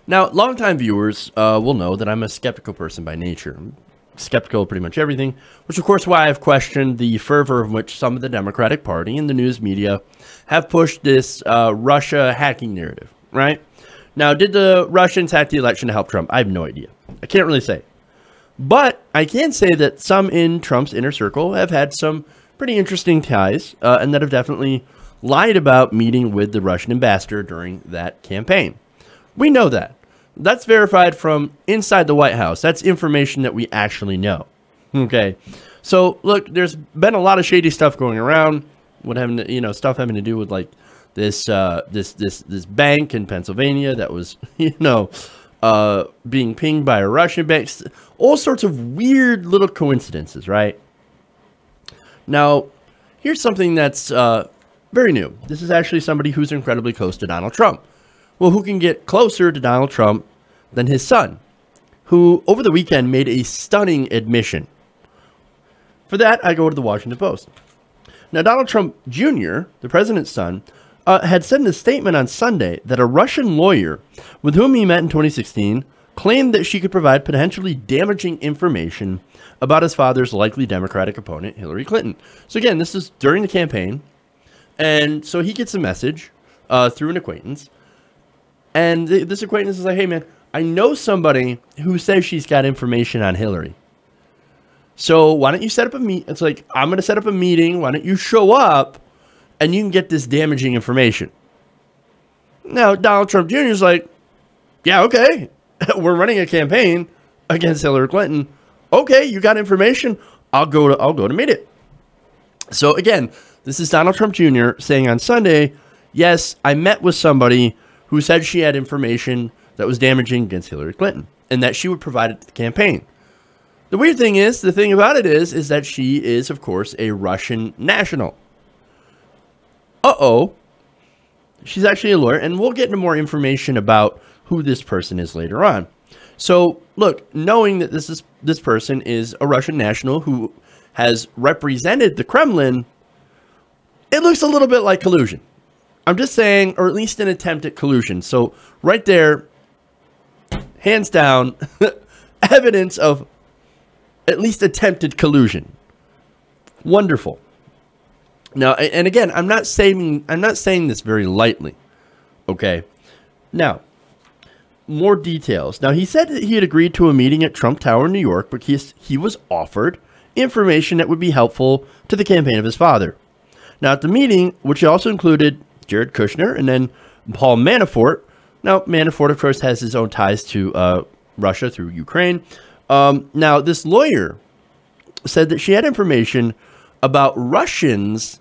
Now, longtime viewers will know that I'm a skeptical person by nature. I'm skeptical of pretty much everything, which of course why I've questioned the fervor of which some of the Democratic Party and the news media have pushed this Russia hacking narrative, right? Now, did the Russians hack the election to help Trump? I have no idea. I can't really say. But I can say that some in Trump's inner circle have had some pretty interesting ties and that have definitely lied about meeting with the Russian ambassador during that campaign. We know that. That's verified from inside the White House. That's information that we actually know. Okay. So, look, there's been a lot of shady stuff going around. What having to, stuff having to do with like this bank in Pennsylvania that was, being pinged by a Russian bank. All sorts of weird little coincidences, right? Now, here's something that's very new. This is actually somebody who's incredibly close to Donald Trump. Well, who can get closer to Donald Trump than his son, who over the weekend made a stunning admission. For that, I go to the Washington Post. Now, Donald Trump Jr., the president's son, had said in a statement on Sunday that a Russian lawyer with whom he met in 2016 claimed that she could provide potentially damaging information about his father's likely Democratic opponent, Hillary Clinton. So again, this is during the campaign. And so he gets a message through an acquaintance. And this acquaintance is like, hey, man, I know somebody who says she's got information on Hillary. So why don't you set up a meet? It's like, I'm going to set up a meeting. Why don't you show up and you can get this damaging information? Now, Donald Trump Jr. is like, yeah, okay. We're running a campaign against Hillary Clinton. Okay, you got information. I'll go to meet it. So again, this is Donald Trump Jr. saying on Sunday, yes, I met with somebody who said she had information that was damaging against Hillary Clinton and that she would provide it to the campaign. The weird thing is, the thing about it is that she is, of course, a Russian national. Uh-oh. She's actually a lawyer, and we'll get into more information about who this person is later on. So, look, knowing that this person is a Russian national who has represented the Kremlin, it looks a little bit like collusion. I'm just saying, or at least an attempt at collusion. So right there, hands down, evidence of at least attempted collusion. Wonderful. Now, and again, I'm not saying this very lightly. Okay. Now, more details. Now, he said that he had agreed to a meeting at Trump Tower in New York, but he was offered information that would be helpful to the campaign of his father. Now, at the meeting, which also included Jared Kushner and then Paul Manafort. Now, Manafort, of course, has his own ties to Russia through Ukraine. Now, this lawyer said that she had information about Russians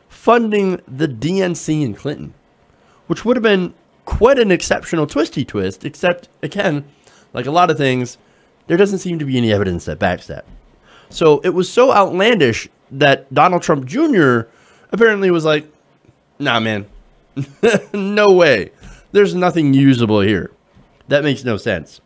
funding the DNC and Clinton, which would have been quite an exceptional twisty twist, except, again, like a lot of things, there doesn't seem to be any evidence that backs that. So it was so outlandish that Donald Trump Jr. apparently was like, nah, man, no way. There's nothing usable here. That makes no sense.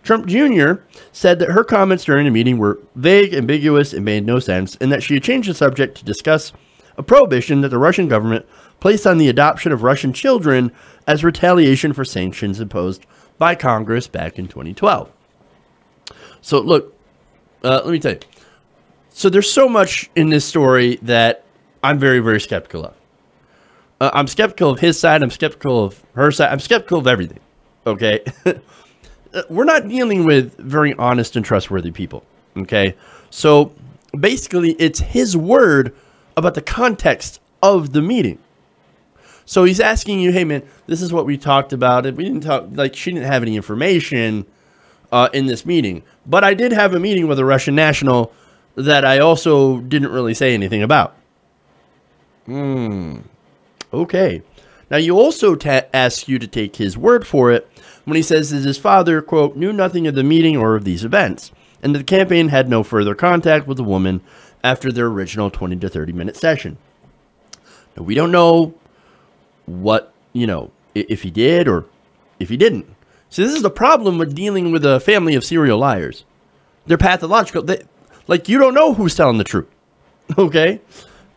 Trump Jr. said that her comments during the meeting were vague, ambiguous, and made no sense, and that she had changed the subject to discuss a prohibition that the Russian government placed on the adoption of Russian children as retaliation for sanctions imposed by Congress back in 2012. So, look, let me tell you. So there's so much in this story that I'm very, very skeptical of. I'm skeptical of his side. I'm skeptical of her side. I'm skeptical of everything. Okay. We're not dealing with very honest and trustworthy people. Okay. So basically, it's his word about the context of the meeting. So he's asking you, hey, man, this is what we talked about. We didn't talk, like, she didn't have any information in this meeting. But I did have a meeting with a Russian national that I also didn't really say anything about. Okay. Now, you also ask you to take his word for it when he says that his father, quote, knew nothing of the meeting or of these events, and that the campaign had no further contact with the woman after their original 20 to 30-minute session. Now, we don't know what, if he did or if he didn't. So this is the problem with dealing with a family of serial liars. They're pathological. You don't know who's telling the truth. Okay?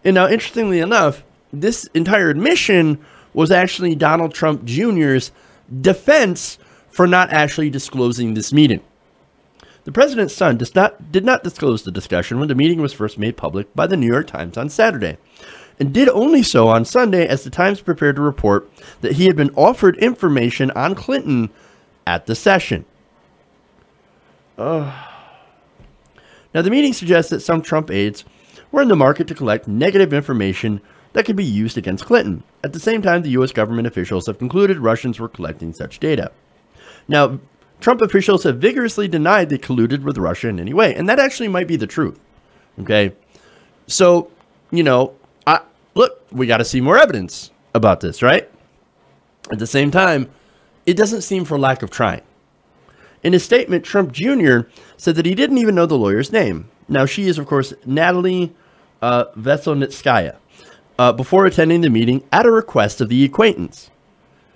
And now, interestingly enough, this entire admission was actually Donald Trump Jr.'s defense for not actually disclosing this meeting. The president's son did not disclose the discussion when the meeting was first made public by the New York Times on Saturday, and did only so on Sunday as the Times prepared to report that he had been offered information on Clinton at the session. Now, the meeting suggests that some Trump aides were in the market to collect negative information that could be used against Clinton. At the same time, the U.S. government officials have concluded Russians were collecting such data. Now, Trump officials have vigorously denied they colluded with Russia in any way, and that actually might be the truth. Okay? So, you know, look, we got to see more evidence about this, right? At the same time, it doesn't seem for lack of trying. In his statement, Trump Jr. said that he didn't even know the lawyer's name. Now, she is, of course, Natalie Veselnitskaya, before attending the meeting at a request of the acquaintance.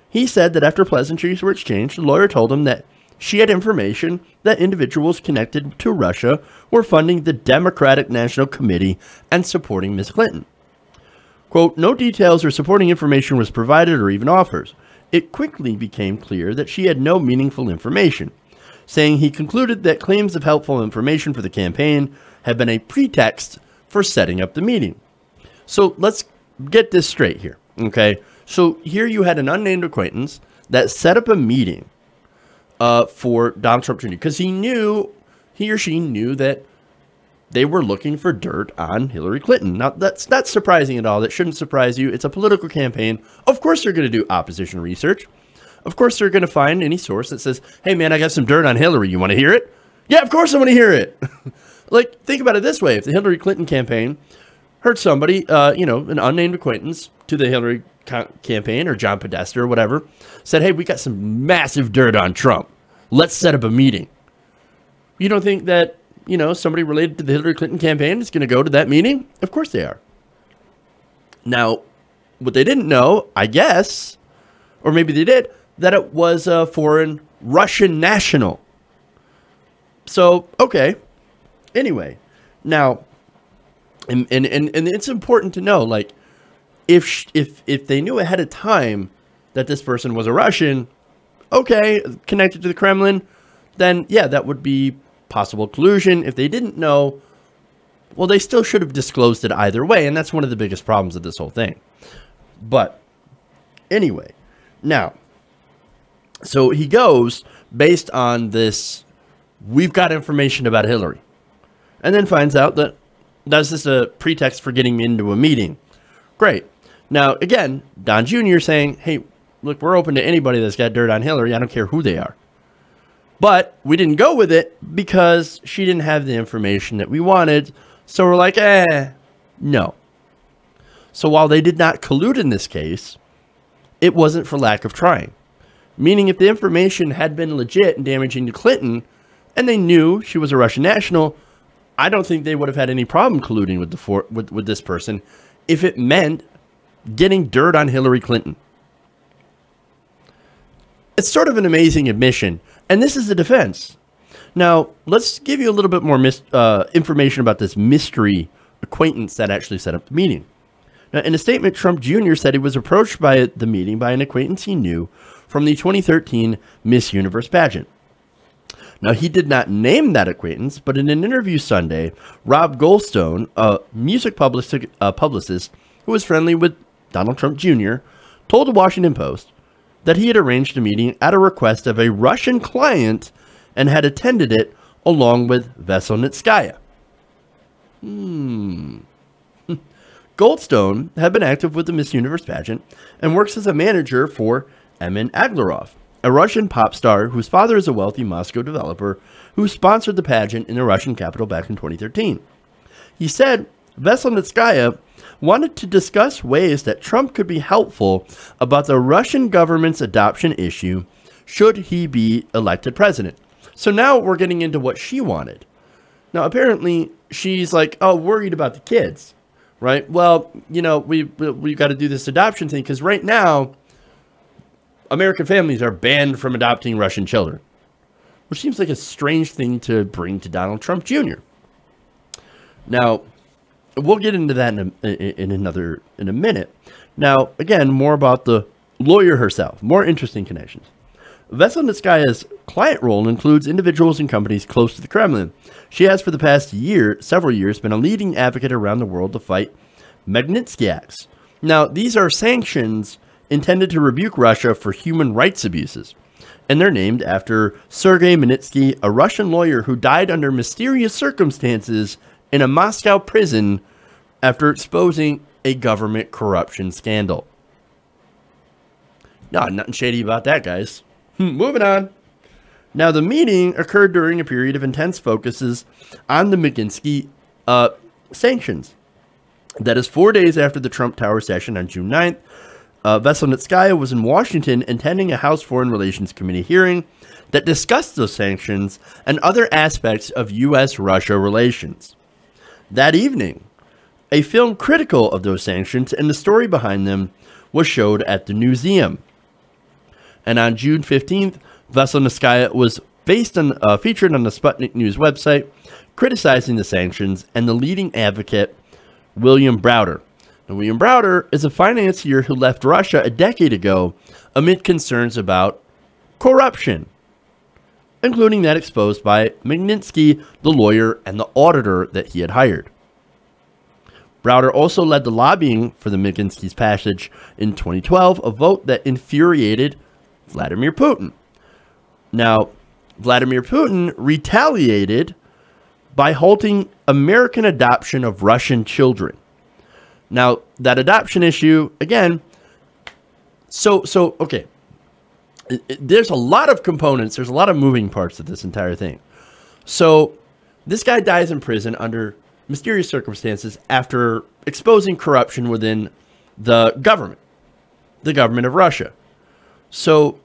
He said that after pleasantries were exchanged, the lawyer told him that she had information that individuals connected to Russia were funding the Democratic National Committee and supporting Ms. Clinton. Quote, no details or supporting information was provided or even offers. It quickly became clear that she had no meaningful information, saying he concluded that claims of helpful information for the campaign had been a pretext for setting up the meeting. So let's get this straight here, okay? So here you had an unnamed acquaintance that set up a meeting for Donald Trump Jr. because he or she knew that they were looking for dirt on Hillary Clinton. Now, that's not surprising at all. That shouldn't surprise you. It's a political campaign. Of course they're going to do opposition research. Of course they're going to find any source that says, hey, man, I got some dirt on Hillary. You want to hear it? Yeah, of course I want to hear it. Like, think about it this way. If the Hillary Clinton campaign heard somebody, an unnamed acquaintance to the Hillary campaign, or John Podesta or whatever, said, hey, we got some massive dirt on Trump. Let's set up a meeting. You don't think that, somebody related to the Hillary Clinton campaign is going to go to that meeting? Of course they are. Now, what they didn't know, I guess, or maybe they did, that it was a foreign Russian national. So, okay. Anyway, now, and it's important to know, like, if they knew ahead of time that this person was a Russian, okay, connected to the Kremlin, then yeah, that would be possible collusion. If they didn't know, well, they still should have disclosed it either way, and that's one of the biggest problems of this whole thing. But anyway, now, so he goes based on this, we've got information about Hillary, and then finds out that that's just a pretext for getting into a meeting. Great. Now, again, Don Jr. saying, hey, look, we're open to anybody that's got dirt on Hillary. I don't care who they are. But we didn't go with it because she didn't have the information that we wanted. So we're like, no. So while they did not collude in this case, it wasn't for lack of trying. Meaning if the information had been legit and damaging to Clinton, and they knew she was a Russian national, I don't think they would have had any problem colluding with this person if it meant getting dirt on Hillary Clinton. It's sort of an amazing admission, and this is the defense. Now, let's give you a little bit more information about this mystery acquaintance that actually set up the meeting. Now, in a statement, Trump Jr. said he was approached by the meeting by an acquaintance he knew from the 2013 Miss Universe pageant. Now, he did not name that acquaintance, but in an interview Sunday, Rob Goldstone, a music publicist who was friendly with Donald Trump Jr., told the Washington Post that he had arranged a meeting at a request of a Russian client and had attended it along with Veselnitskaya. Goldstone had been active with the Miss Universe pageant and works as a manager for Emin Aglarov, a Russian pop star whose father is a wealthy Moscow developer who sponsored the pageant in the Russian capital back in 2013. He said Veselnitskaya wanted to discuss ways that Trump could be helpful about the Russian government's adoption issue should he be elected president. So now we're getting into what she wanted. Now, apparently, she's like, oh, worried about the kids, right? Well, we've got to do this adoption thing because right now, American families are banned from adopting Russian children, which seems like a strange thing to bring to Donald Trump Jr. Now, we'll get into that in a minute. Now, again, more about the lawyer herself, more interesting connections. Veselnitskaya's client role includes individuals and companies close to the Kremlin. She has for the past several years, been a leading advocate around the world to fight Magnitsky Acts. Now, these are sanctions intended to rebuke Russia for human rights abuses, and they're named after Sergei Magnitsky, a Russian lawyer who died under mysterious circumstances in a Moscow prison after exposing a government corruption scandal. No, nothing shady about that, guys. Moving on. Now, the meeting occurred during a period of intense focuses on the Magnitsky sanctions. That is 4 days after the Trump Tower session on June 9th. Veselnitskaya was in Washington attending a House Foreign Relations Committee hearing that discussed those sanctions and other aspects of U.S.-Russia relations. That evening, a film critical of those sanctions and the story behind them was showed at the Newseum. And on June 15th, Veselnitskaya was featured on the Sputnik News website, criticizing the sanctions and the leading advocate, William Browder. Now, William Browder is a financier who left Russia a decade ago amid concerns about corruption, including that exposed by Magnitsky, the lawyer, and the auditor that he had hired. Browder also led the lobbying for the Magnitsky's passage in 2012, a vote that infuriated Vladimir Putin. Now, Vladimir Putin retaliated by halting American adoption of Russian children. Now, that adoption issue, again, okay. There's a lot of components. There's a lot of moving parts to this entire thing. So, this guy dies in prison under mysterious circumstances after exposing corruption within the government of Russia. So,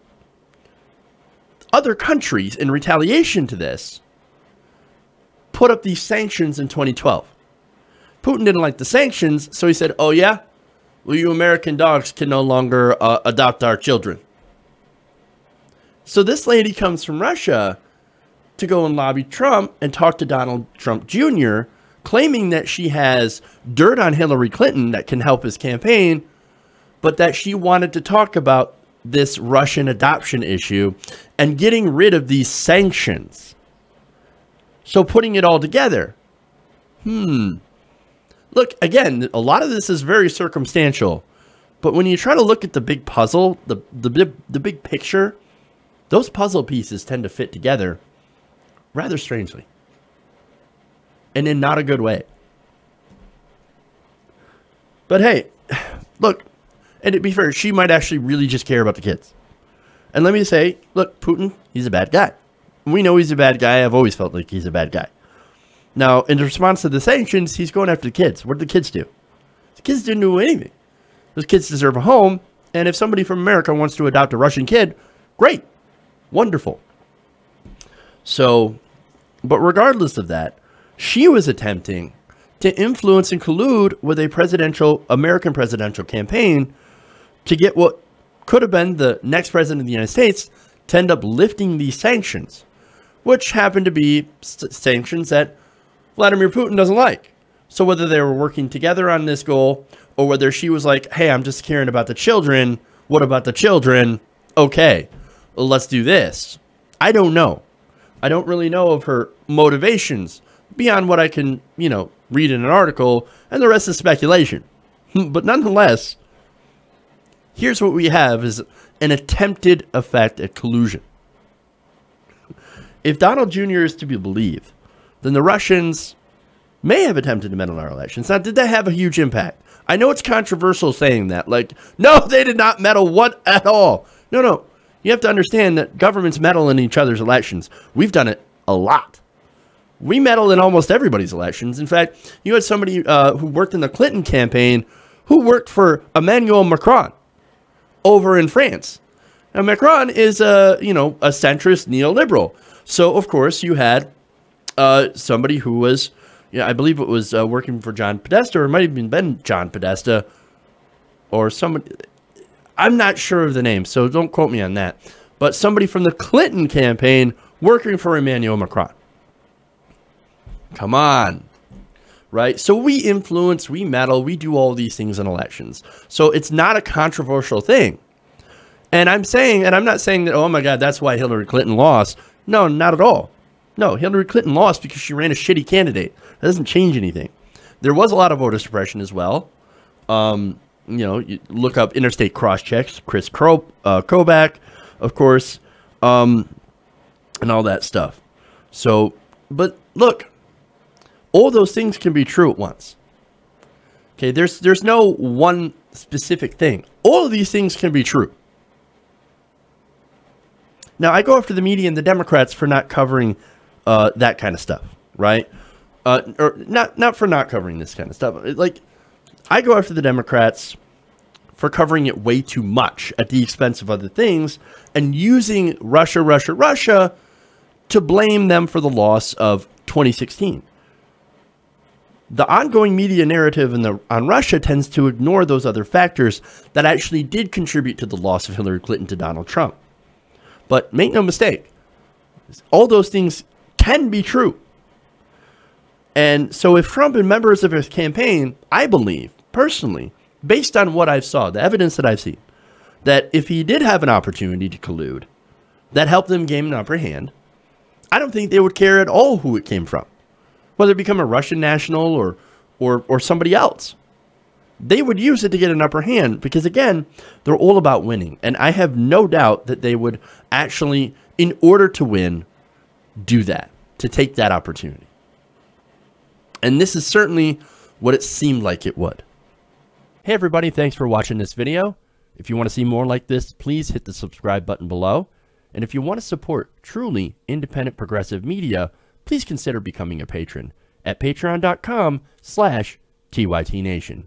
other countries, in retaliation to this, put up these sanctions in 2012. Putin didn't like the sanctions, so he said, oh yeah? Well, you American dogs can no longer adopt our children. So this lady comes from Russia to go and lobby Trump and talk to Donald Trump Jr., claiming that she has dirt on Hillary Clinton that can help his campaign, but that she wanted to talk about this Russian adoption issue and getting rid of these sanctions. So putting it all together, look, again, a lot of this is very circumstantial, but when you try to look at the big puzzle, the big picture, those puzzle pieces tend to fit together rather strangely, and in not a good way. But hey, look, and to be fair, she might actually really just care about the kids. And let me say, look, Putin, he's a bad guy. We know he's a bad guy. I've always felt like he's a bad guy. Now, in response to the sanctions, he's going after the kids. What did the kids do? The kids didn't do anything. Those kids deserve a home. And if somebody from America wants to adopt a Russian kid, great. Wonderful. So, but regardless of that, she was attempting to influence and collude with a American presidential campaign to get what could have been the next president of the United States to end up lifting these sanctions, which happened to be sanctions that Vladimir Putin doesn't like. So whether they were working together on this goal or whether she was like, hey, I'm just caring about the children. What about the children? Okay, well, let's do this. I don't know. I don't really know of her motivations beyond what I can, read in an article, and the rest is speculation. But nonetheless, here's what we have is an attempted effect at collusion. If Donald Jr. is to be believed, then the Russians may have attempted to meddle in our elections. Now, did that have a huge impact? I know it's controversial saying that. Like, no, they did not meddle at all. No. You have to understand that governments meddle in each other's elections. We've done it a lot. We meddle in almost everybody's elections. In fact, you had somebody who worked in the Clinton campaign who worked for Emmanuel Macron over in France. Now, Macron is a centrist neoliberal. So, of course, you had somebody who was, I believe it was working for John Podesta, or it might have even been John Podesta, or somebody. I'm not sure of the name, so don't quote me on that. But somebody from the Clinton campaign working for Emmanuel Macron. Come on. Right? So we influence, we meddle, we do all these things in elections. So it's not a controversial thing. And I'm saying, and I'm not saying that, oh my God, that's why Hillary Clinton lost. No, not at all. No, Hillary Clinton lost because she ran a shitty candidate. That doesn't change anything. There was a lot of voter suppression as well. You know, you look up interstate cross-checks, Chris Kobach, of course, and all that stuff. So, but look, all those things can be true at once. Okay, there's no one specific thing. All of these things can be true. Now, I go after the media and the Democrats for not covering that kind of stuff, right? Or not for not covering this kind of stuff. Like, I go after the Democrats for covering it way too much at the expense of other things and using Russia to blame them for the loss of 2016. The ongoing media narrative on Russia tends to ignore those other factors that actually did contribute to the loss of Hillary Clinton to Donald Trump. But make no mistake, all those things can be true. And so if Trump and members of his campaign, I believe, personally, based on what I've saw, the evidence that I've seen, that if he did have an opportunity to collude, that helped them gain an upper hand, I don't think they would care at all who it came from. Whether it become a Russian national or somebody else. They would use it to get an upper hand because, again, they're all about winning. And I have no doubt that they would actually, in order to win, do that, to take that opportunity. And this is certainly what it seemed like it would. Hey, everybody, thanks for watching this video. If you want to see more like this, please hit the subscribe button below. And if you want to support truly independent progressive media, please consider becoming a patron at patreon.com/TYTNation.